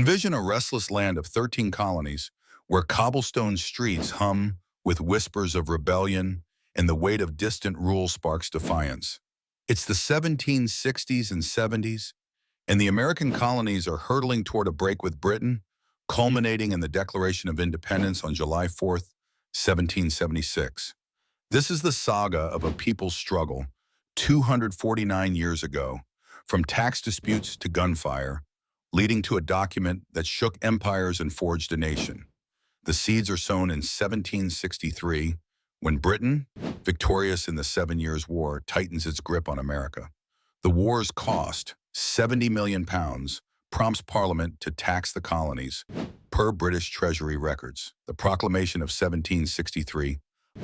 Envision a restless land of 13 colonies where cobblestone streets hum with whispers of rebellion and the weight of distant rule sparks defiance. It's the 1760s and 70s, and the American colonies are hurtling toward a break with Britain, culminating in the Declaration of Independence on July 4th, 1776. This is the saga of a people's struggle 249 years ago, from tax disputes to gunfire, leading to a document that shook empires and forged a nation. The seeds are sown in 1763, when Britain, victorious in the 7 Years' War, tightens its grip on America. The war's cost, £70 million, prompts Parliament to tax the colonies, per British Treasury records. The Proclamation of 1763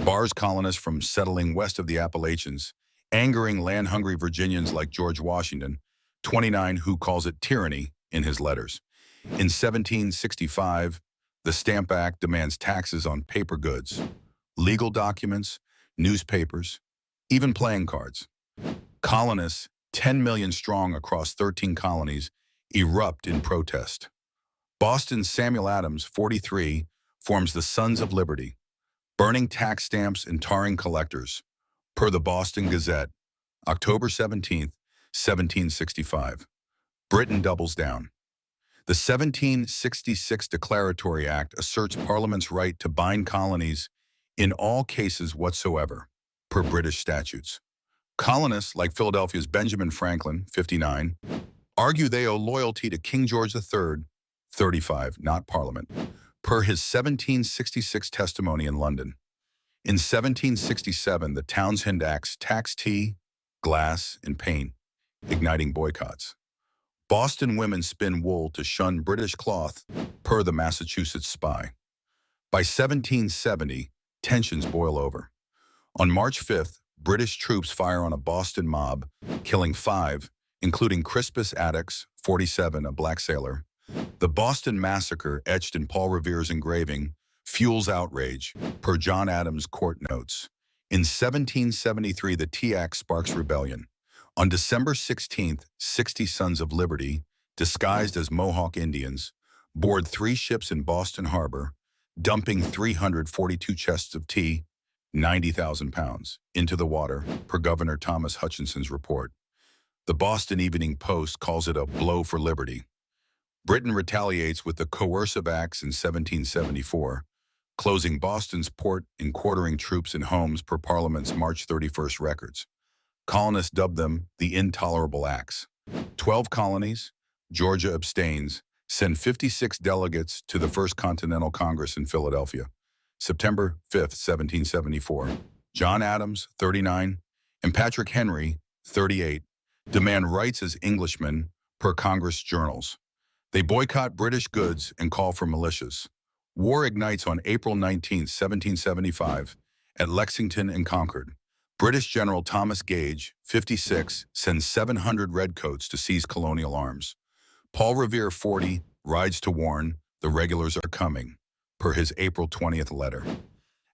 bars colonists from settling west of the Appalachians, angering land-hungry Virginians like George Washington, 29, who calls it tyranny in his letters. In 1765, the Stamp Act demands taxes on paper goods, legal documents, newspapers, even playing cards. Colonists, 10 million strong across 13 colonies, erupt in protest. Boston's Samuel Adams, 43, forms the Sons of Liberty, burning tax stamps and tarring collectors, per the Boston Gazette, October 17th, 1765. Britain doubles down. The 1766 Declaratory Act asserts Parliament's right to bind colonies in all cases whatsoever, per British statutes. Colonists, like Philadelphia's Benjamin Franklin, 59, argue they owe loyalty to King George III, 35, not Parliament, per his 1766 testimony in London. In 1767, the Townshend Acts taxed tea, glass, and paint, igniting boycotts. Boston women spin wool to shun British cloth, per the Massachusetts Spy. By 1770, tensions boil over. On March 5th, British troops fire on a Boston mob, killing 5, including Crispus Attucks, 47, a black sailor. The Boston Massacre, etched in Paul Revere's engraving, fuels outrage, per John Adams' court notes. In 1773, the Tea Act sparks rebellion. On December 16th, 60 Sons of Liberty, disguised as Mohawk Indians, board 3 ships in Boston Harbor, dumping 342 chests of tea, 90,000 pounds, into the water, per Governor Thomas Hutchinson's report. The Boston Evening Post calls it a blow for liberty. Britain retaliates with the Coercive Acts in 1774, closing Boston's port and quartering troops in homes per Parliament's March 31st records. Colonists dubbed them the Intolerable Acts. 12 colonies, Georgia abstains, send 56 delegates to the First Continental Congress in Philadelphia. September 5th, 1774. John Adams, 39, and Patrick Henry, 38, demand rights as Englishmen per Congress journals. They boycott British goods and call for militias. War ignites on April 19, 1775, at Lexington and Concord. British General Thomas Gage, 56, sends 700 redcoats to seize colonial arms. Paul Revere, 40, rides to warn the regulars are coming, per his April 20th letter.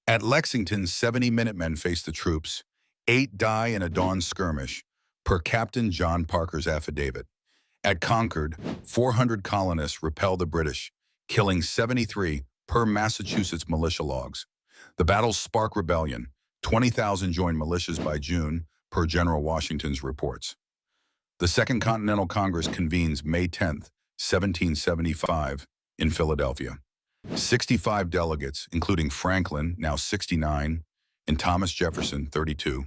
At Lexington, 70 Minutemen face the troops. 8 die in a dawn skirmish, per Captain John Parker's affidavit. At Concord, 400 colonists repel the British, killing 73 per Massachusetts militia logs. The battles spark rebellion. 20,000 join militias by June, per General Washington's reports. The Second Continental Congress convenes May 10, 1775, in Philadelphia. 65 delegates, including Franklin, now 69, and Thomas Jefferson, 32,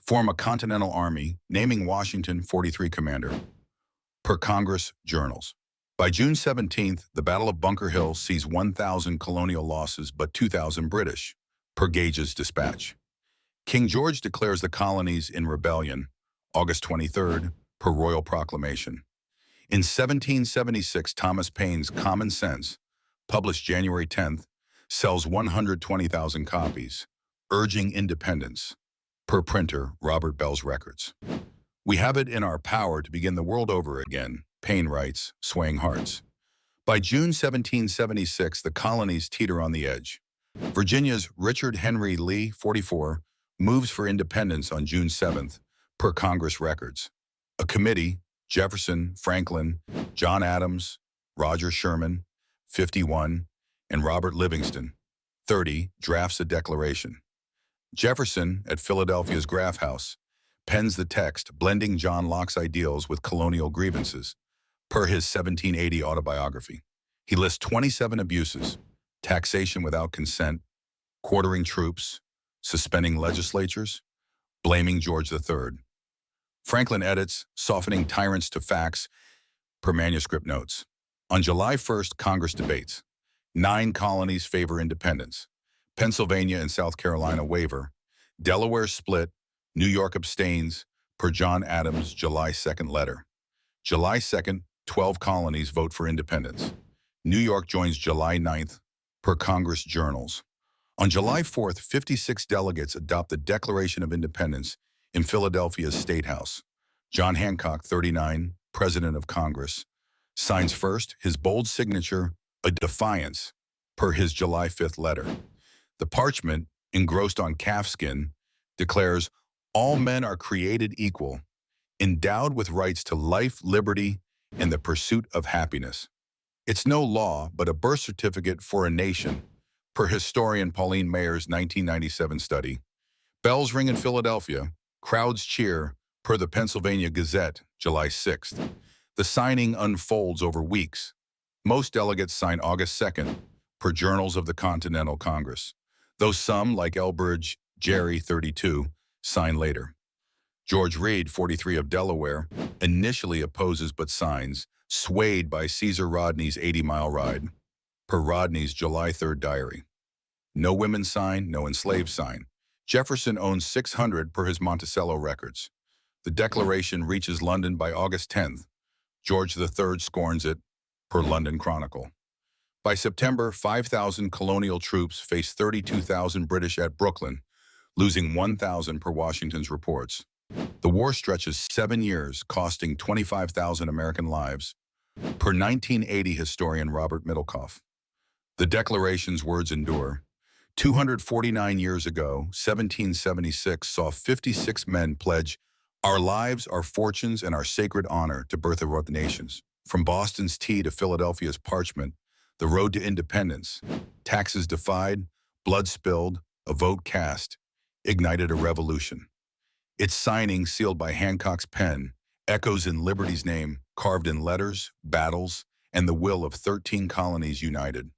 form a Continental Army, naming Washington 43 commander, per Congress journals. By June 17th, the Battle of Bunker Hill sees 1,000 colonial losses but 2,000 British, per Gage's dispatch. King George declares the colonies in rebellion, August 23rd, per Royal Proclamation. In 1776, Thomas Paine's Common Sense, published January 10th, sells 120,000 copies, urging independence, per printer Robert Bell's records. We have it in our power to begin the world over again, Paine writes, swaying hearts. By June 1776, the colonies teeter on the edge. Virginia's Richard Henry Lee, 44, moves for independence on June 7th, per Congress records. A committee, Jefferson, Franklin, John Adams, Roger Sherman, 51, and Robert Livingston, 30, drafts a declaration. Jefferson, at Philadelphia's Graff House, pens the text, blending John Locke's ideals with colonial grievances, per his 1780 autobiography. He lists 27 abuses: taxation without consent, quartering troops, suspending legislatures, blaming George III. Franklin edits, softening tyrants to facts, per manuscript notes. On July 1st, Congress debates. 9 colonies favor independence. Pennsylvania and South Carolina waver. Delaware split. New York abstains, per John Adams' July 2nd letter. July 2nd, 12 colonies vote for independence. New York joins July 9th, per Congress journals. On July 4th, 56 delegates adopt the Declaration of Independence in Philadelphia's State House. John Hancock, 39, President of Congress, signs first his bold signature, a defiance, per his July 5th letter. The parchment, engrossed on calfskin, declares, "All men are created equal, endowed with rights to life, liberty, and the pursuit of happiness." It's no law, but a birth certificate for a nation, per historian Pauline Mayer's 1997 study. Bells ring in Philadelphia, crowds cheer, per the Pennsylvania Gazette, July 6th. The signing unfolds over weeks. Most delegates sign August 2nd, per Journals of the Continental Congress, though some, like Elbridge Gerry, 32, sign later. George Reed, 43, of Delaware, initially opposes but signs, swayed by Caesar Rodney's 80-mile ride, per Rodney's July 3rd diary. No women sign, no enslaved sign. Jefferson owns 600 per his Monticello records. The Declaration reaches London by August 10th. George III scorns it, per London Chronicle. By September, 5,000 colonial troops face 32,000 British at Brooklyn, losing 1,000 per Washington's reports. The war stretches 7 years, costing 25,000 American lives, per 1980 historian Robert Middlecoff. The Declaration's words endure. 249 years ago, 1776 saw 56 men pledge "our lives, our fortunes, and our sacred honor" to birth of nations. From Boston's tea to Philadelphia's parchment, the road to independence, taxes defied, blood spilled, a vote cast, ignited a revolution. Its signing, sealed by Hancock's pen, echoes in liberty's name, carved in letters, battles, and the will of 13 colonies united.